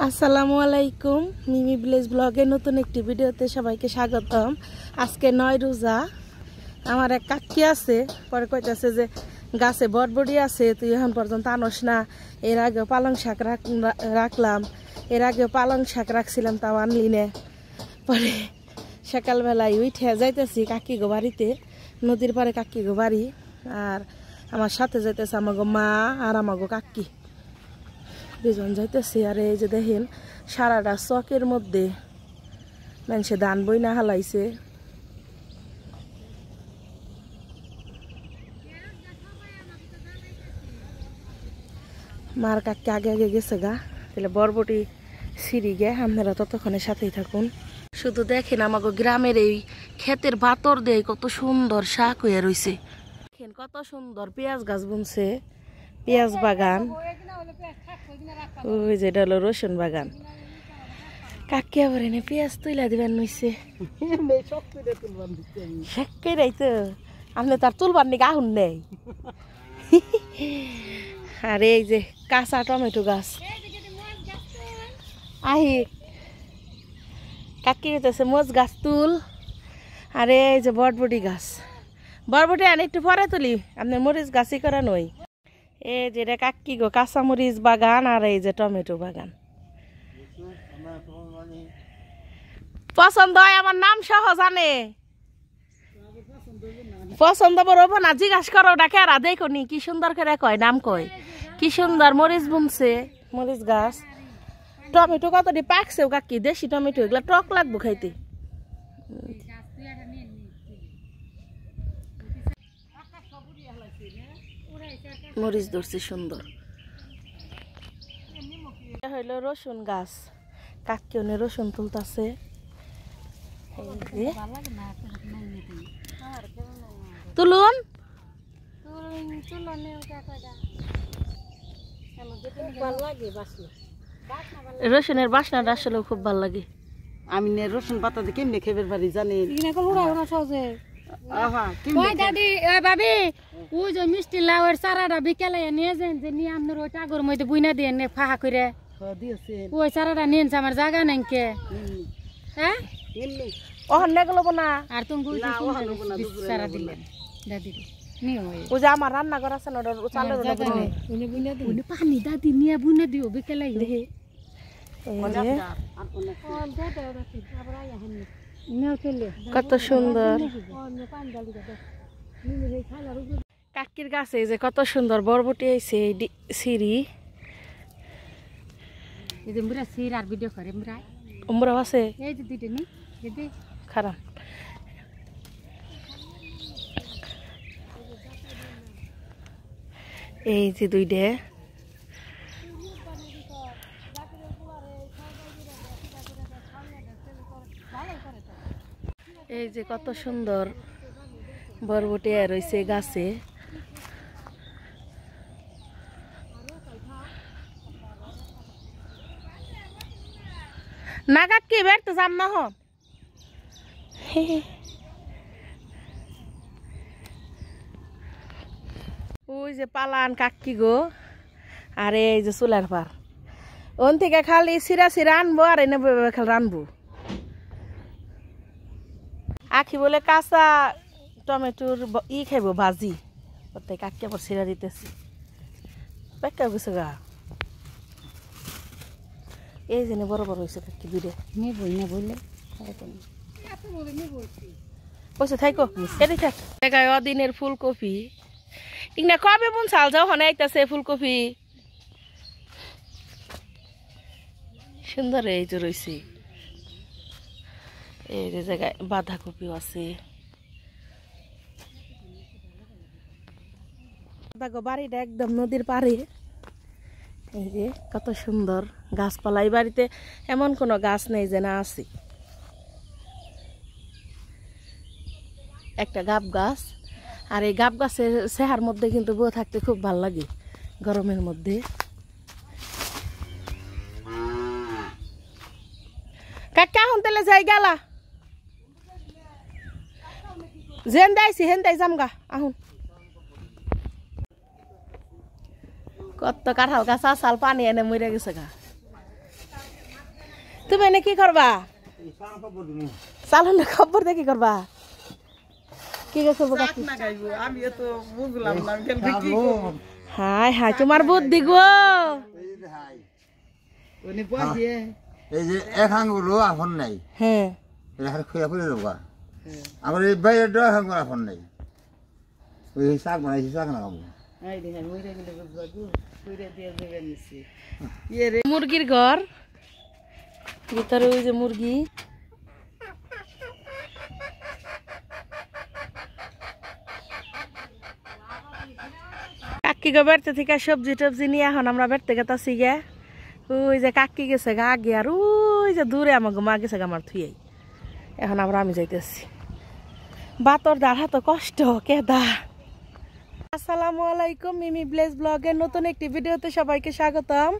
আসসালামু আলাইকুম। মিমি ভিলেজ ব্লগের নতুন একটি ভিডিওতে সবাইকে স্বাগতম। আজকে 9 রোজা। আমার এক কাকি আছে, পরে কইতাছে যে গাছে বটবটি আছে, তুই এখন পর্যন্ত আনস না। এর আগে পালং শাক রাখলাম, এর আগে পালং শাক রাখছিলাম, তাও আনলি না। পরে সকালবেলায় উঠে যাইতেছি কাকি গো বাড়িতে, নদীর পাড়ে কাকি গো বাড়ি। আর আমার সাথে যাইতেছে আমাগো মা আর আমাগো কাকি, দুজন যাইতেছে। আর এই যে দেখেন সারাটা চকের মধ্যে মানুষে ধান বইনা হালাইছে। মার কাকি আগে আগে গেছে গা, তাহলে বরবটি সিঁড়ি গে, আপনারা ততক্ষণের সাথেই থাকুন। শুধু দেখেন আমাকে গ্রামের এই ক্ষেতের বাতর দিয়ে কত সুন্দর শাক হয়ে রয়েছে। দেখেন কত সুন্দর পেঁয়াজ গাছ বুনছে, পেঁয়াজ বাগান। ওই যেটা হলো রসুন বাগান। কাকি আবার এনে পেঁয়াজ তুইলা দিবেন নইছে, তো আপনি তার তুলবার নাকি আহুন নেই। আর এই যে কাঁচা টমেটো গাছ। আহি কাকি হইতেছে মোজ গাছ তুল। আর এই যে বটবটি গাছ, বরবটি আনি একটু পরে তুলি, আপনার মরিচ গাছই করা নই। এই যেটা কাকি গো কাঁচা মরিচ বাগান, আর এই যে টমেটো বাগান। পছন্দ হয় আমার নাম সহ জানে, পছন্দ করবো না জিজ্ঞাসা করো ওটা কেরা, দেখো নি কি সুন্দর করে কয়, নাম কয় কি সুন্দর। মরিচ বুনছে, মরিচ গাছ। টমেটো কতটি পাকছেও কাকি, দেশি টমেটো, এগুলা টক লাগবো খাইতে। মরিচ ধরছে সুন্দর। হইলো রসুন গাছ, কাকি ওনে রসুন তুলতাছে। তুলুন রসুনের বাসনাটা আসলে খুব ভালো লাগে। আমি রসুন পাতা দিয়ে কেমনে খেবের বাড়ি জানি দাদি ভাবি ওই যে মিষ্টি লাউয়ের চারাটা বিকেলে নিয়ে যান, যে নিয়ে আপনার ওই টাগর মধ্যে বুইনা দিয়ে নে ফাঁকা করে ওই চারাটা নিয়ে আমার জায়গা নেই কে। হ্যাঁ আর তুমি চারা দিলেন দাদি ওই যে আমার রান্নাঘর আছে না, পানি দাদি নিয়ে বুনে দিও বিকেলে দেখে। কত সুন্দর কাকির গাছে যে কত সুন্দর বরবটি আইছে। সিঁড়ি আর ভিডিও করে উমরা আছে এই যে দিদি নি দিদি খারাপ। এই যে দুইটা এই যে কত সুন্দর বরবটি রয়েছে গাছে। না কাকি বেড়তে যাম না হন। ওই যে পালান কাকি গো, আর এই যে চুলার পার, ওন থেকে খালি সিরা সিরা আনবো আর এনে খালি রানবো। আখি বলে কাঁচা টমেটোর খাইব ভাজি, ওতে কাকি আবার সিরা দিতেছি পেকা গেছে গা। এই জন্য বড় বড় হয়েছে কাকি দুইটা বললে বসে থাকো এদি থাক। দেখায় অদিনের ফুলকপি ইংনা কবে বুন চাল যাও হনে আইতাছে ফুলকপি সুন্দর। এই যে রয়েছে এই যে জায়গায় বাঁধাকপিও আছে। দেখো বাড়িটা একদম নদীর পাড়ে। এই যে কত সুন্দর গাছপালা, এই বাড়িতে এমন কোনো গাছ নেই যে না আছে। একটা গাব গাছ, আর এই গাব গাছের চেহার মধ্যে কিন্তু বউ থাকতে খুব ভালো লাগে গরমের মধ্যে। কাকা হন তাহলে যাই গেলা যেন দাইছি হেন দাই যাম গা আহুন। কত কাঁঠাল গাছ আসাল পানি এনে মরে গেছে গা। তুমি এনে কি করবা চালনে খবর দিয়ে কি করবা কি করবো কাকি হাই হাই তোমার বুদ্ধি গো এই যে এক আঙ্গুলও এখন নাই হ্যাঁ এটা খুঁড়ে খুঁড়ে দেবো আমার এই বাইরের এক আঙ্গুল এখন নাই ওই শাক বানাইছি শাক না খাবো মুরগির ঘর ভিতরে ওই যে মুরগি কাকি গো বেড়তে থেকে সবজি টবজি নিয়ে এখন আমরা বেড়তে গেতাছি গে ওই যে কাকি গেছে গা আগে আর ওই যে দূরে আমাকে মা গেছে আমার থুয়েই এখন আমরা আমি যাইতেছি বাতর দাঁড়া তো কষ্ট কেদা আসসালামু আলাইকুম মিমি ভিলেজ ব্লগের নতুন একটি ভিডিওতে সবাইকে স্বাগতম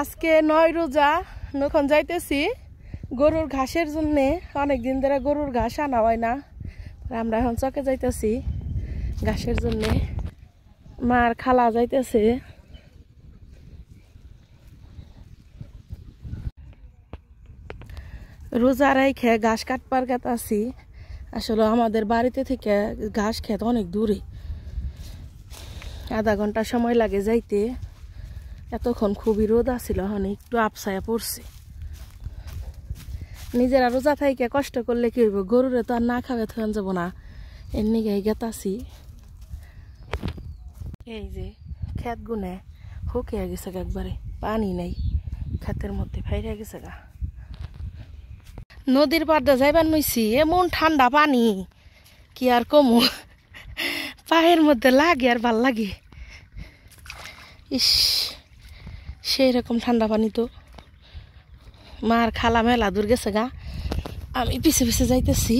আজকে 9 রোজা নখন যাইতেছি গরুর ঘাসের জন্যে অনেকদিন ধরে গরুর ঘাস আনা হয় না আমরা এখন চকে যাইতেছি ঘাসের জন্যে মার খালা যাইতেছে রোজা রাইখে ঘাস কাটবার গেতাছি আসলে আমাদের বাড়িতে থেকে ঘাস খেত অনেক দূরে আধা ঘন্টা সময় লাগে যাইতে এতক্ষণ খুবই রোদ আছিল এখন একটু আপসায়া পড়ছে নিজেরা রোজা থাইকে কষ্ট করলে কি হইব গরুরে তো আর না খাবে থান যাব না এমনি গাই গেতাছি এই যে ক্ষেত গুনে হুকিয়া গেছে একবারে পানি নাই ক্ষেতের মধ্যে ফাইরা গেছে গা নদীর পাড়টা যাইবার নইছি এমন ঠান্ডা পানি কি আর কমু পায়ের মধ্যে লাগে আর ভাল লাগে ইস সেই রকম ঠান্ডা পানি তো মার খালা মেলা দূর গেছে গা আমি পিছে পিছে যাইতেছি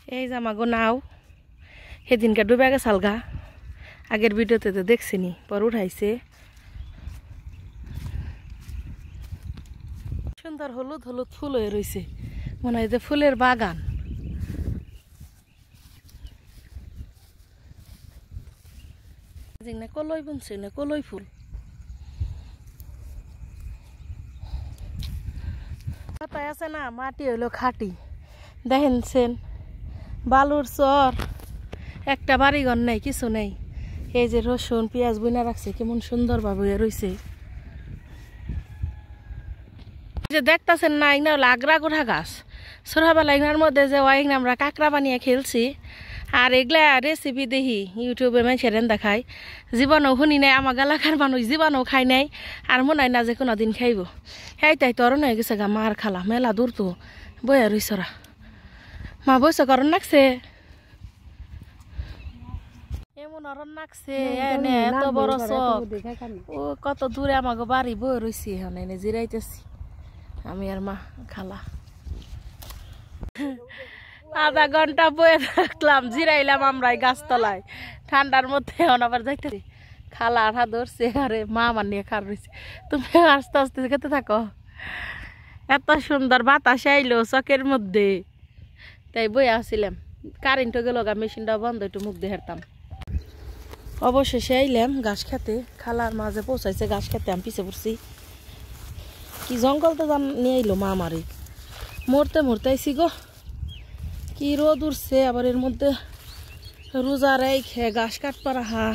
এই জামাগো নাও সেদিনকে ডুবে গেছাল গা আগের ভিডিওতে তো দেখছিনি পর উঠাইছে সুন্দর হলুদ হলুদ ফুল হয়ে রয়েছে মনে হয় যে ফুলের বাগান না কলই বুনছে না কলই ফুল পাতায় আছে না মাটি হইলো খাটি দেখেনছেন বালুর চর একটা বাড়িঘর নেই কিছু নেই এই যে রসুন পেঁয়াজ বুনা রাখছে কেমন সুন্দর ভাবে রয়েছে যে দেখতেছেন না এগুলো হলো আগ্রা গোঠা গাছ ছোটবেলা এগুলোর মধ্যে যে ওয়াইগুলো আমরা কাঁকড়া বানিয়ে খেলছি আর এগুলা রেসিপি দেখি ইউটিউবে মানুষের দেখায় জীবনও শুনি নাই আমার এলাকার মানুষ জীবনও খাই নাই আর মনে হয় না যে কোনো দিন খাইব এই তাই তর হয়ে গেছে গা মার খালা মেলা দূর তো বইয়া রইছরা মা বইস করন নাকছে এমন অরণ নাকছে এনে এত বড় চক ও কত দূরে আমাকে বাড়ি বই রয়েছি এখানে এনে জিরাইতেছি আমি আর মা খালা আধা ঘন্টা বয়ে থাকলাম জিরাইলাম আমরা গাছতলায় ঠান্ডার মধ্যে এখন আবার যাইতেছি খালা আঠা ধরছে আরে মা আমার নিয়ে খার রয়েছে তুমি আস্তে আস্তে খেতে থাকো এত সুন্দর বাতাস আইলো চকের মধ্যে তাই বই আসছিলাম কারেন্টও গেল গা মেশিনটা বন্ধ একটু মুখ দিয়ে হারতাম অবশেষে আইলাম ঘাস খেতে খালার মাঝে পৌঁছাইছে ঘাস খেতে আমি পিছিয়ে পড়ছি কি জঙ্গল তো নিয়ে আইলো মা আমারে মরতে মরতে আইসি গো কি রোদ উঠছে আবার এর মধ্যে রোজা রাইখে ঘাস কাটপা রাখা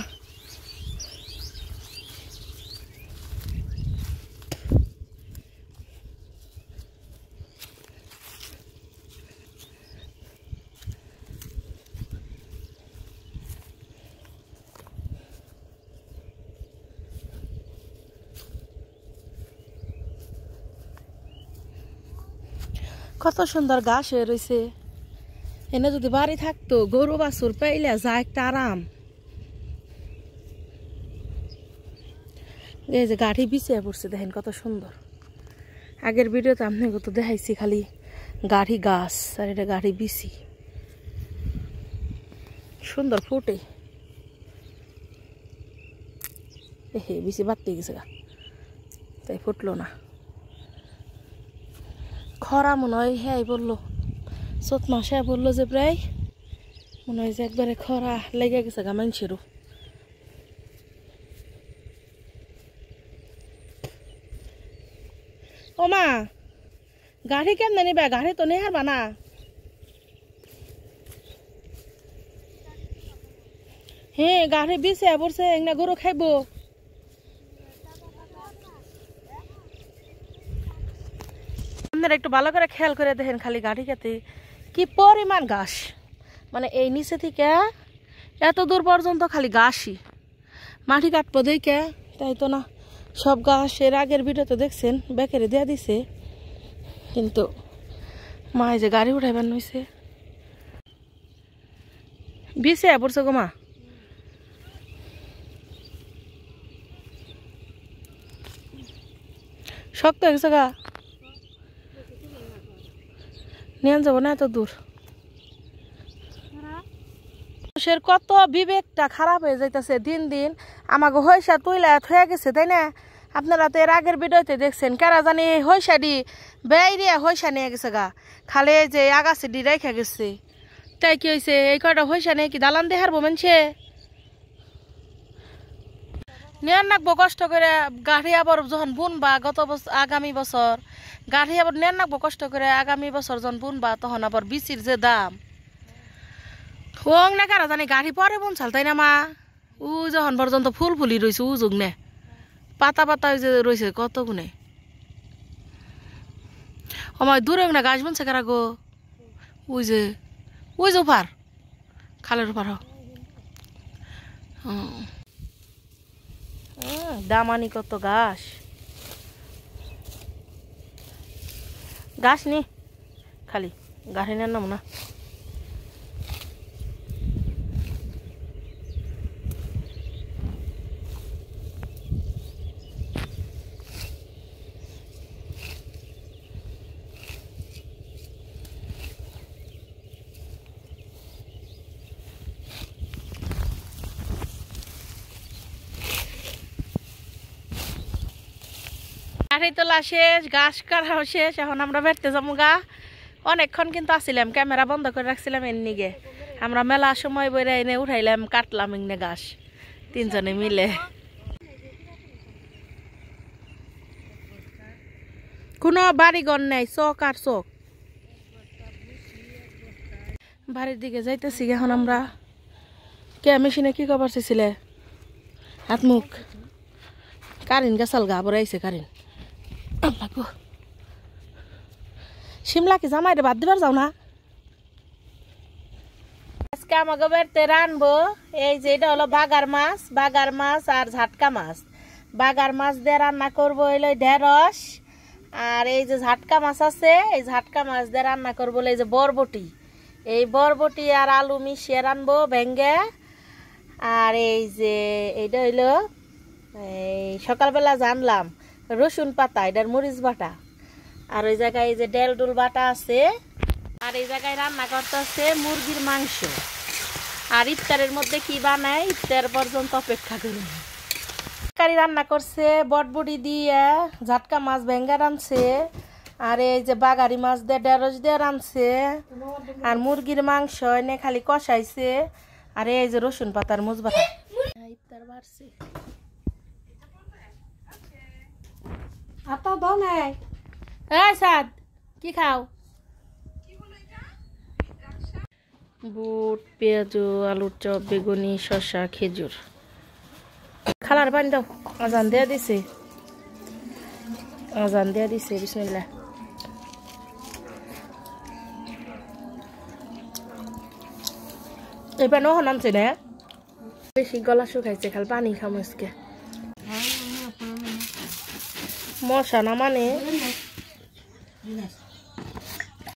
কত সুন্দর ঘাস হয়ে রয়েছে এনে যদি বাড়ি থাকতো গরু বাছুর পাইলে যা একটা আরাম এই যে গাড়ি বিছিয়ে পড়ছে দেখেন কত সুন্দর আগের ভিডিওতে আপনি কত দেখাইছি খালি গাড়ি গাছ আর এটা গাড়ি বিছি সুন্দর ফুটে হে বিছি বাড়তে গেছে গা তাই ফুটলো না খরা মনে হয় হ্যাঁ বললো চোত মাসে বললো যে প্রায় মনে হয় যে একবারে খরা লেগে গেছে গা মানুষেরও। ও মা গাড়ি কেমনে নিবে? গাড়ি তো নেই হারবা না। হ্যাঁ গাড়ি বিছে পড়ছে না গরু খাইব। আপনারা একটু ভালো করে খেয়াল করে দেখেন খালি গাড়ি খেতে কি পরিমাণ ঘাস, মানে এই নিচে থেকে এত দূর পর্যন্ত খালি ঘাসই। মাটি কাটবো দেখে তাই তো না, সব ঘাস এর আগের ভিডিওতে দেখছেন বেকেরে দেয়া দিছে, কিন্তু মা এই যে গাড়ি উঠাইবার নইছে বিছে পড়ছে গো মা। শক্ত হয়ে গেছে গা, নিয়ে যাবো না এত দূর। মানুষের কত বিবেকটা খারাপ হয়ে যাইতেছে দিন দিন। আমাকে হইসা তুইলা হয়ে গেছে তাই না? আপনারা তো এর আগের ভিডিওতে দেখছেন কারা জানি হইসাডি বেড়িয়া হইসা নিয়ে গেছে গা, খালে যে আগাছে ডি রেখা গেছে। তাই কি হয়েছে এই কয়টা হইসা নিয়ে কি দালান দেহার বমেনছে নেন নাকবো কষ্ট করে গাড়ি আবার যখন বুনবা গত বছর আগামী বছর গাড়ি আবার নেন নাকবো কষ্ট করে আগামী বছর যখন বুনবা তখন আবার বিচির যে দাম হোক না কারা জানি গাড়ি পরে বুনছাল তাই না মা? ও যখন পর্যন্ত ফুল ফুলি রয়েছে ও যুগ নে পাতা পাতা যে রয়েছে কত গুণে আমার দূরে না গাছ বুনছে কারা গো? ওই যে ওপার খালের ওপার দামানি কত ঘাস ঘাস নি খালি গাড়ি নেন নাম না। গাড়ি তোলা শেষ, ঘাস কাটা শেষ, এখন আমরা বেরতে যাবো গা। অনেকক্ষণ কিন্তু আসছিলাম, ক্যামেরা বন্ধ করে রাখছিলাম এমনি গে। আমরা মেলা সময় বইরা এনে উঠাইলাম, কাটলাম এনে ঘাস তিনজনে মিলে। কোনো বাড়িঘর নেই, চক আর চক। বাড়ির দিকে যাইতেছি এখন আমরা। কে মেশিনে কি খবর চাইছিলে? হাত মুখ কারিন গাছাল গা বরাইছে কারিন লাগবো। শিমলা কি জামাই রে বাদ দিবার যাও না? আজকে আমাকে বাড়িতে রানবো এই যে এটা হলো বাগার মাছ আর ঝাটকা মাছ। বাগার মাছ দিয়ে রান্না করবো হইলো ঢেঁড়স, আর এই যে ঝাটকা মাছ আছে এই ঝাটকা মাছ দিয়ে রান্না করবো এই যে বরবটি। এই বরবটি আর আলু মিশিয়ে রানবো ভেঙ্গে। আর এই যে এইটা হইলো এই সকালবেলা জানলাম রসুন পাতা, এটার মরিচ বাটা, আর ওই জায়গায় এই যে ডেল ডুল বাটা আছে। আর এই জায়গায় রান্না করতে আছে মুরগির মাংস। আর ইফতারের মধ্যে কি বানায় ইফতার পর্যন্ত অপেক্ষা করুন। তরকারি রান্না করছে বটবুটি দিয়ে, ঝাটকা মাছ ভেঙ্গা রানছে, আর এই যে বাগারি মাছ দিয়ে ঢেঁড়স দিয়ে রানছে, আর মুরগির মাংস এনে খালি কষাইছে। আর এই যে রসুন পাতার মুজ বাটা। ইফতার বাড়ছে আতা দাও নাই। এই সাদ কি খাও? বুট, পেঁয়াজ, আলুর চপ, বেগুনি, শসা, খেজুর। খালার পানি দাও, আজান দেয়া দিছে, আজান দেয়া দিছে। বিসমিল্লাহ। এবার নহ নামছে না, বেশি গলা শুকাইছে, খালি পানি খাম আজকে। মশা না মানে